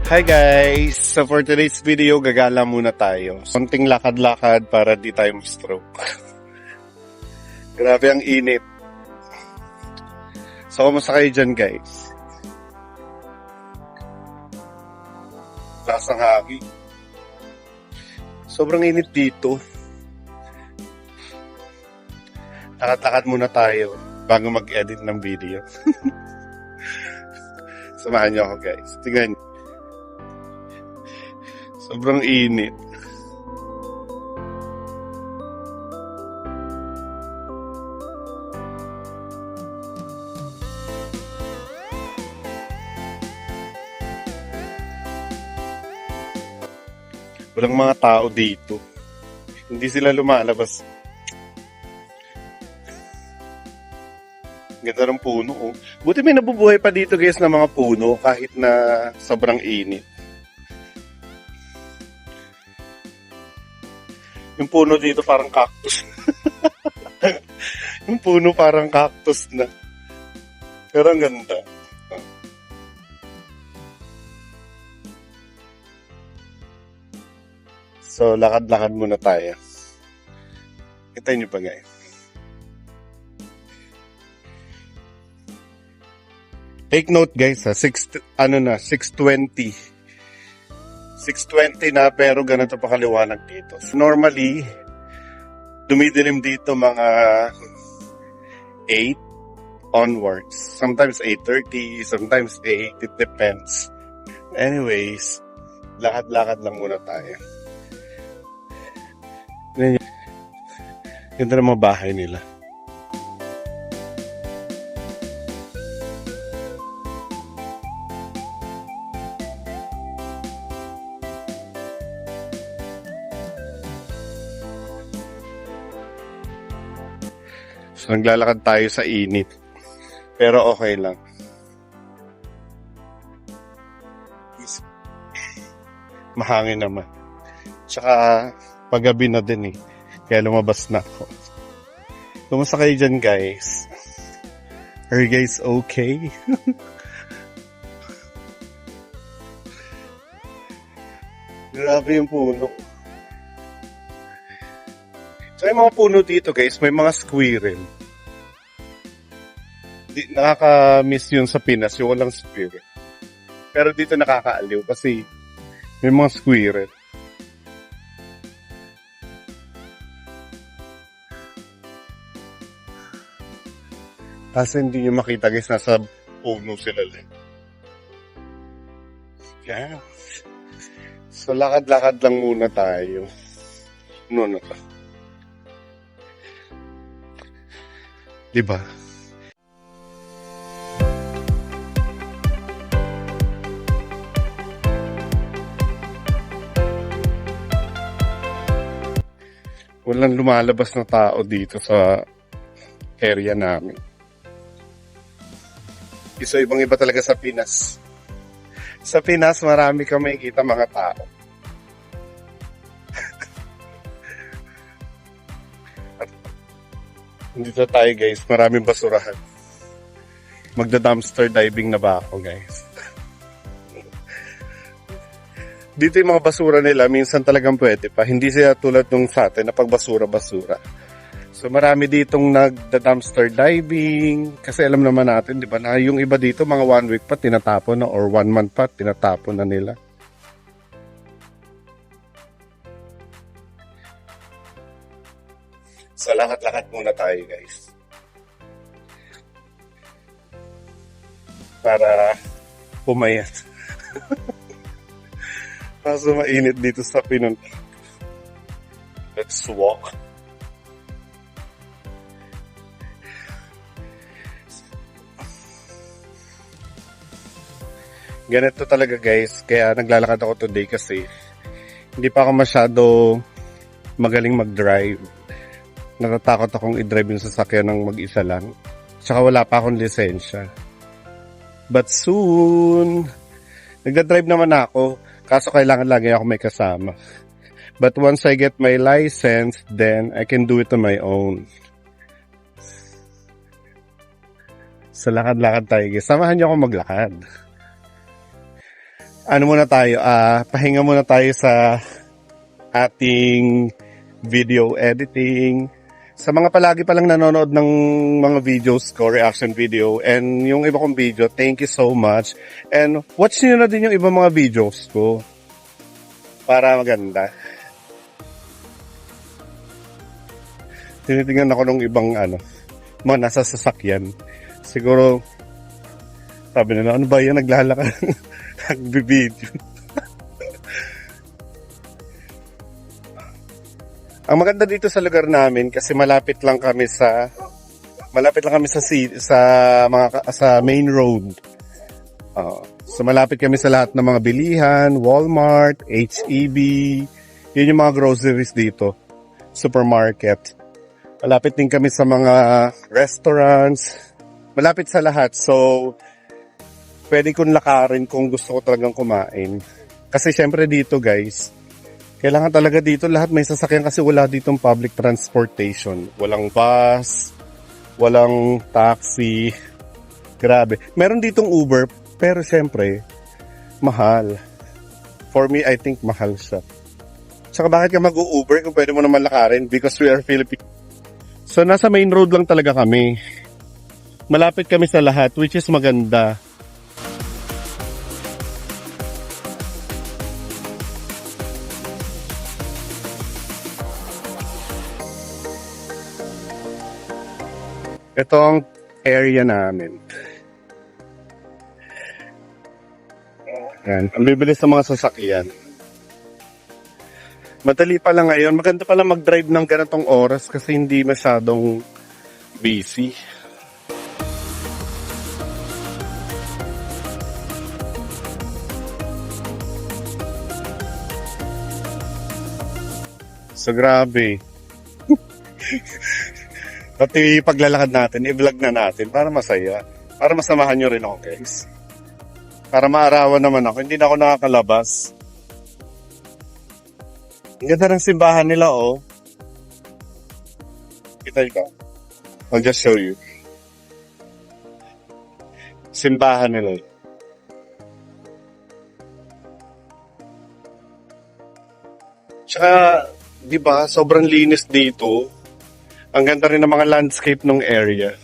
Hi guys! So for today's video, gagala muna tayo. Konting lakad-lakad para di tayo ma-stroke. Grabe ang init. So kumusta kayo dyan guys? Lakas ng hangin. Sobrang init dito. Lakad-lakad muna tayo bago mag-edit ng video. Samahan niyo ako guys. Tingnan niyo. Sobrang init. Walang mga tao dito. Hindi sila lumalabas. Ganda ng puno. Oh. Buti may nabubuhay pa dito guys na mga puno kahit na sobrang init. Yung puno dito parang cactus. Yung puno parang cactus na. Pero ang ganda. So, lakad-lakad muna tayo. Kita nyo pa guys. Take note guys ha, 6:20. 6:20 na pero ganito pa kaliwanag dito. So normally, dumidilim dito mga 8 onwards. Sometimes 8:30, sometimes 8. It depends. Anyways, lakad-lakad lang muna tayo. Ganda ng mga bahay nila. So, naglalakad tayo sa init. Pero okay lang. Mahangin naman. Tsaka, paggabi na din eh. Kaya lumabas na ako. Kumusta kayo dyan guys? Are you guys okay? Grabe yung puno. So, yung mga puno dito guys, may mga squirrel. Nakaka-miss yun sa Pinas, yung walang squirrel. Pero dito nakakaaliw kasi may mga squirrel. Kasi hindi nyo makita guys, nasa puno sila lang. Yeah. So, lakad-lakad lang muna tayo. No. Diba? Walang lumalabas na tao dito sa area namin. So, ibang-iba talaga sa Pinas. Sa Pinas, marami kang makikita mga tao. Dito tayo guys, maraming basurahan. Magda-dumpster diving na ba ako guys? Dito yung mga basura nila, minsan talagang pwede pa. Hindi sila tulad nung sa atin na pagbasura-basura. So marami ditong nagda-dumpster diving. Kasi alam naman natin, di ba, na yung iba dito, mga 1 week pa tinatapon na or 1 month pa tinatapon na nila. So, lakad-lakad muna tayo, guys. Para pumayat. Kaso mainit dito sa pinunta. Let's walk. Ganito talaga, guys. Kaya naglalakad ako today kasi hindi pa ako masyado magaling mag-drive. Natatakot akong i-drive yung sasakyan ng mag-isa lang. Tsaka wala pa akong lisensya. But soon, nagda-drive naman ako. Kaso kailangan lagi ako may kasama. But once I get my license, then I can do it on my own. So lakad-lakad tayo guys. Samahan niyo ako maglakad. ano muna tayo, pahinga muna tayo sa ating video editing. Sa mga palagi palang nanonood ng mga videos ko, reaction video, and yung iba kong video, thank you so much. And watch nyo na din yung iba mga videos ko para maganda. Tinitingnan ako ng ibang mga nasa sasakyan. Siguro, sabi nila, ano ba yan, naglalakad, nagbibideo. Ang maganda dito sa lugar namin kasi malapit lang kami sa sa main road. So malapit kami sa lahat ng mga bilihan, Walmart, HEB. Yun yung mga groceries dito. Supermarket. Malapit din kami sa mga restaurants. Malapit sa lahat. So pwede kong lakarin kung gusto ko talagang kumain. Kasi syempre dito guys, kailangan talaga dito lahat may sasakyan kasi wala ditong public transportation. Walang bus, walang taxi. Grabe. Meron ditong Uber, pero syempre, mahal. For me, I think mahal siya. Tsaka bakit ka mag-Uber kung pwede mo naman lakarin? Because we are Philippines. So, nasa main road lang talaga kami. Malapit kami sa lahat, which is maganda. Ito ang area namin. Yan. Ang bibilis ng mga sasakyan. Madali pa lang ngayon. Maganda pala mag-drive ng ganitong oras kasi hindi masyadong busy. So, grabe. Pati paglalakad natin, i-vlog na natin para masaya. Para masamahan nyo rin ako, guys. Para maarawan naman ako. Hindi na ako nakakalabas. Ang ganda ng simbahan nila, oh. Kita nyo. I'll just show you. Simbahan nila. Tsaka, di ba, sobrang linis dito. Ang ganda rin ng mga landscape ng area.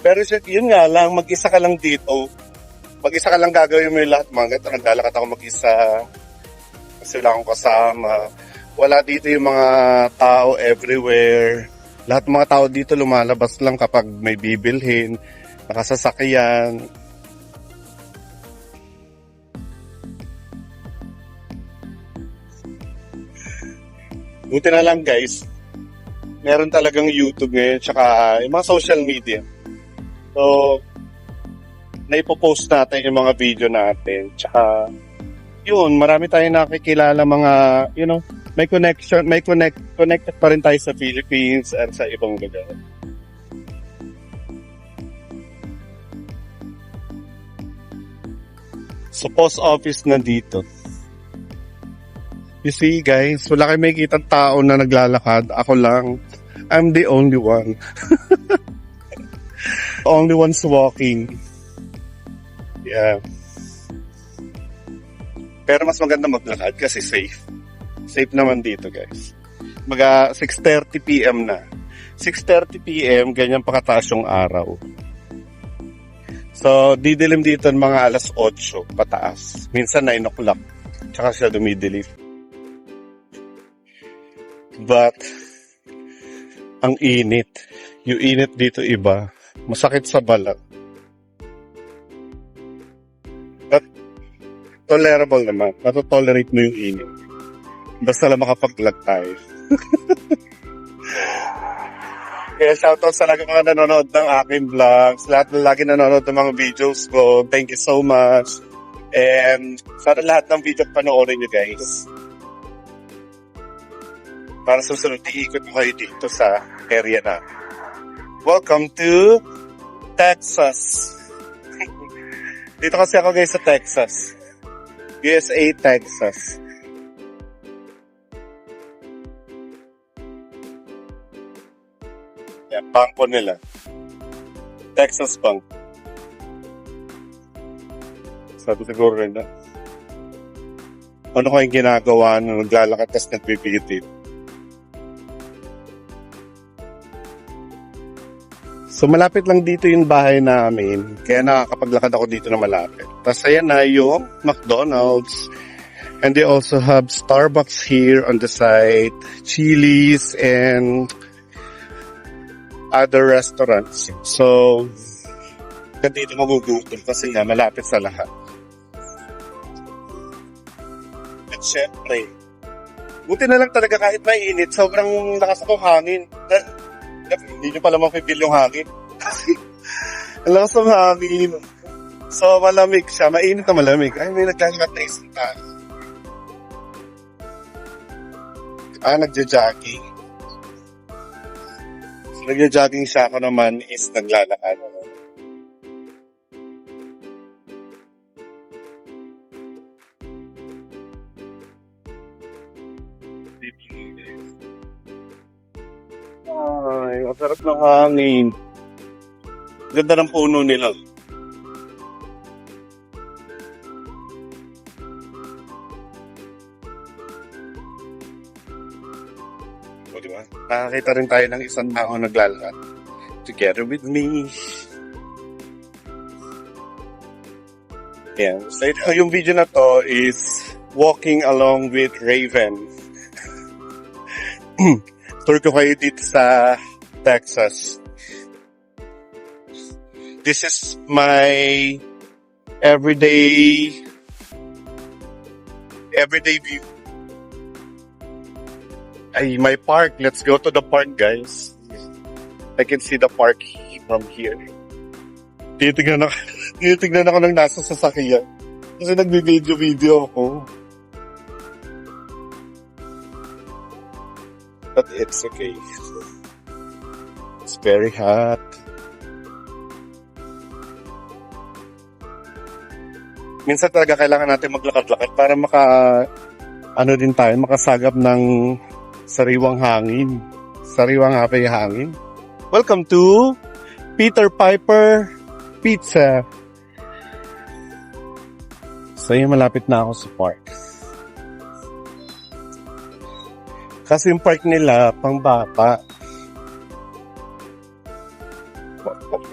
Pero yun nga lang, mag-isa ka lang dito. Mag-isa ka lang gagawin mo yung lahat. Mga ganito, naglalakad ako mag-isa. Kasi wala akong kasama. Wala dito yung mga tao everywhere. Lahat ng mga tao dito lumalabas lang kapag may bibilhin, nakasasakyan. Buti na lang guys, meron talagang YouTube ngayon tsaka yung mga social media. So, naipopost natin yung mga video natin. Tsaka, yun, marami tayong nakikilala mga, may connection, connected pa rin tayo sa Philippines at sa ibang lugar. So, post office na dito. You see guys, wala kayo makikitang tao na naglalakad. Ako lang. I'm the only one. Only one's walking. Yeah. Pero mas maganda maglakad kasi safe. Safe naman dito guys. Mga 6:30 PM na. 6:30 PM, ganyan pakataas yung araw. So, didilim dito ng mga alas 8 pataas. Minsan 9 o'clock. Tsaka siya dumidilim. But, ang init. Yung init dito iba. Masakit sa balat. But, tolerable naman. Matotolerate mo yung init. Basta lang makapag-vlog tayo. Kaya shoutout sa lahat ng mga nanonood ng aking vlogs. Lahat na lagi nanonood ng mga videos ko. Thank you so much. And sana lahat ng video panoorin nyo guys. Para susunod, iikot mo kayo dito sa area na. Welcome to Texas. Dito kasi ako guys sa Texas. USA, Texas. Yan, bangko nila. Texas Bank. Sabi siguro rin na, ano kayong ginagawa na naglalakad tas nagpipitit? So malapit lang dito yung bahay namin, kaya nakakapaglakad ako dito na malapit. Tapos ayan na yung McDonald's. And they also have Starbucks here on the side, Chili's, and other restaurants. So, dito magugutom kasi nga malapit sa lahat. At syempre, buti na lang talaga kahit mainit, sobrang lakas ng hangin. Hindi nyo pala mapipil yung hangin. Ang lakas ng hangin. So, malamig siya. Mainit na malamig. Ay, may naglalakad na isang tayo. Nagja-jogging. So, nagja-jogging siya, ako naman is naglalakad. Ay, masarap ng hangin. Ganda ng puno nila. O, diba? Nakakita rin tayo ng isang tao naglalakad. Together with me. Yan. So, yung video na to is walking along with Raven. Tour ko kayo dito sa Texas. This is my everyday view. Ay, my park. Let's go to the park, guys. I can see the park from here. Titignan ako ng nasa sasakyan. Kasi nagbi-video ako. But it's okay. It's very hot. Minsan talaga kailangan natin maglakad-lakad para makasagap ng sariwang hangin. Sariwang hapay hangin. Welcome to Peter Piper Pizza. So yun, malapit na ako sa park. Kasi yung park nila, pang bata.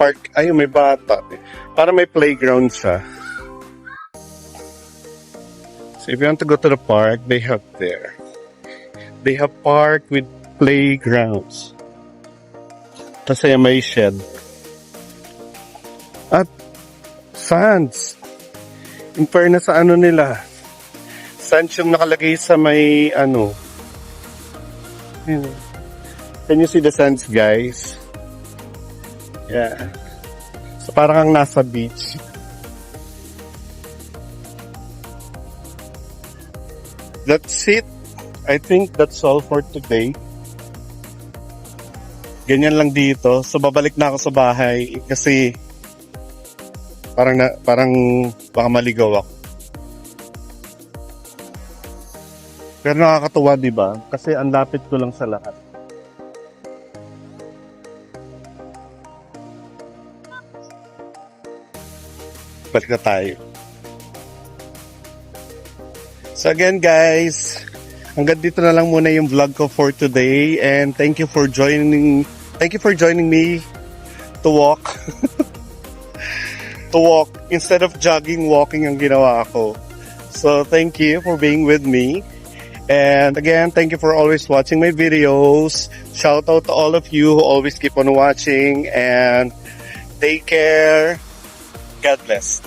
Park, ayun, may bata. Para may playground siya. So if you want to go to the park, they have there. They have park with playgrounds. Tapos ay may shed. At sands. In fairness sa ano nila. Sands yung nakalagay sa may Can you see the sands, guys? Yeah. So parang kang nasa beach. That's it. I think that's all for today. Ganyan lang dito. So babalik na ako sa bahay kasi parang baka maligaw ako. Pero nakakatuwa, di ba? Kasi ang lapit ko lang sa lahat. Balik na tayo. So again, guys, hanggang dito na lang muna yung vlog ko for today, and thank you for joining me to walk. To walk instead of jogging, walking ang ginawa ko. So thank you for being with me. And again, thank you for always watching my videos. Shout out to all of you who always keep on watching, and take care. God bless.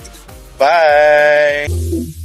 Bye.